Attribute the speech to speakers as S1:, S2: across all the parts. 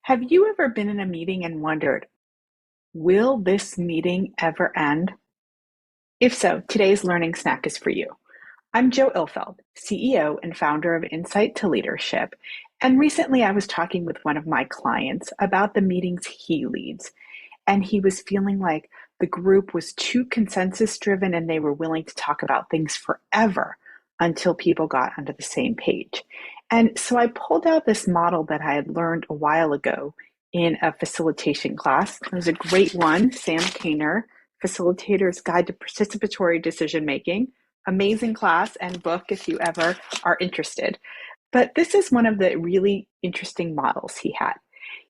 S1: Have you ever been in a meeting and wondered, will this meeting ever end? If so, today's learning snack is for you. I'm Joe Ilfeld, CEO and founder of Insight to Leadership. And recently I was talking with one of my clients about the meetings he leads. And he was feeling like the group was too consensus driven and they were willing to talk about things forever until people got onto the same page. And so I pulled out this model that I had learned a while ago in a facilitation class. It was a great one, Sam Kainer, Facilitator's Guide to Participatory Decision Making. Amazing class and book if you ever are interested. But this is one of the really interesting models he had.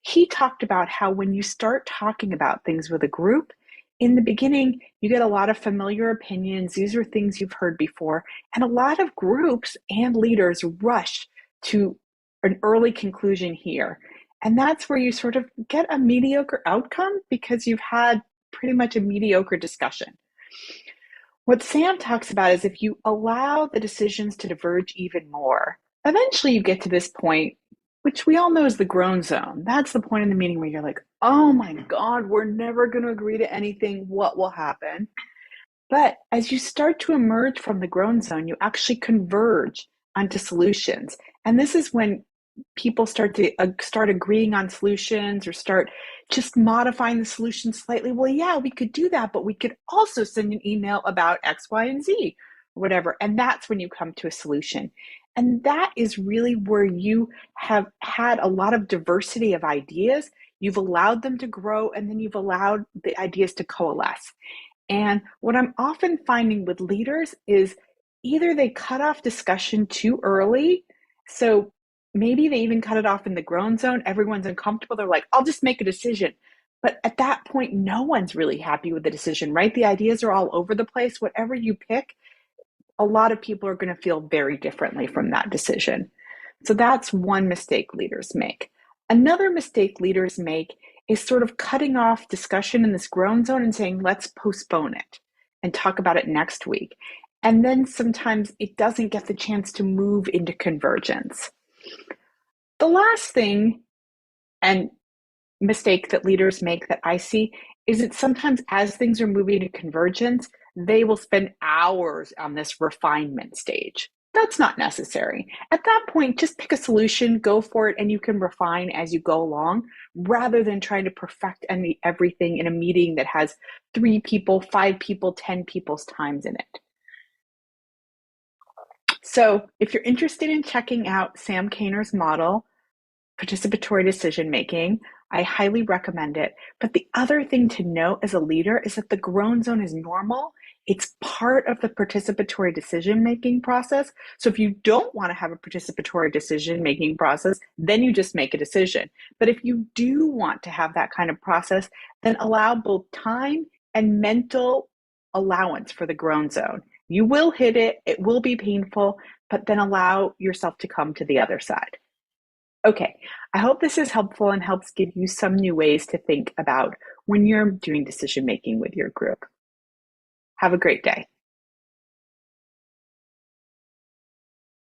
S1: He talked about how when you start talking about things with a group, in the beginning, you get a lot of familiar opinions. These are things you've heard before. And a lot of groups and leaders rush to an early conclusion here. And that's where you sort of get a mediocre outcome because you've had pretty much a mediocre discussion. What Sam talks about is if you allow the decisions to diverge even more, eventually you get to this point, which we all know is the groan zone. That's the point in the meeting where you're like, oh my God, we're never going to agree to anything. What will happen? But as you start to emerge from the groan zone, you actually converge onto solutions. And this is when people start agreeing on solutions or start just modifying the solution slightly. Well, yeah, we could do that, but we could also send an email about X, Y, and Z, or whatever. And that's when you come to a solution. And that is really where you have had a lot of diversity of ideas. You've allowed them to grow, and then you've allowed the ideas to coalesce. And what I'm often finding with leaders is either they cut off discussion too early. So maybe they even cut it off in the groan zone. Everyone's uncomfortable. They're like, I'll just make a decision. But at that point, no one's really happy with the decision, right? The ideas are all over the place. Whatever you pick, a lot of people are going to feel very differently from that decision. So that's one mistake leaders make. Another mistake leaders make is sort of cutting off discussion in this groan zone and saying, let's postpone it and talk about it next week. And then sometimes it doesn't get the chance to move into convergence. The last thing and mistake that leaders make that I see is that sometimes as things are moving to convergence, they will spend hours on this refinement stage. That's not necessary. At that point, just pick a solution, go for it, and you can refine as you go along rather than trying to perfect everything in a meeting that has 3 people, 5 people, 10 people's times in it. So if you're interested in checking out Sam Kainer's model, participatory decision making, I highly recommend it. But the other thing to note as a leader is that the groan zone is normal. It's part of the participatory decision making process. So if you don't want to have a participatory decision making process, then you just make a decision. But if you do want to have that kind of process, then allow both time and mental allowance for the groan zone. You will hit it, it will be painful, but then allow yourself to come to the other side. Okay, I hope this is helpful and helps give you some new ways to think about when you're doing decision making with your group. Have a great day.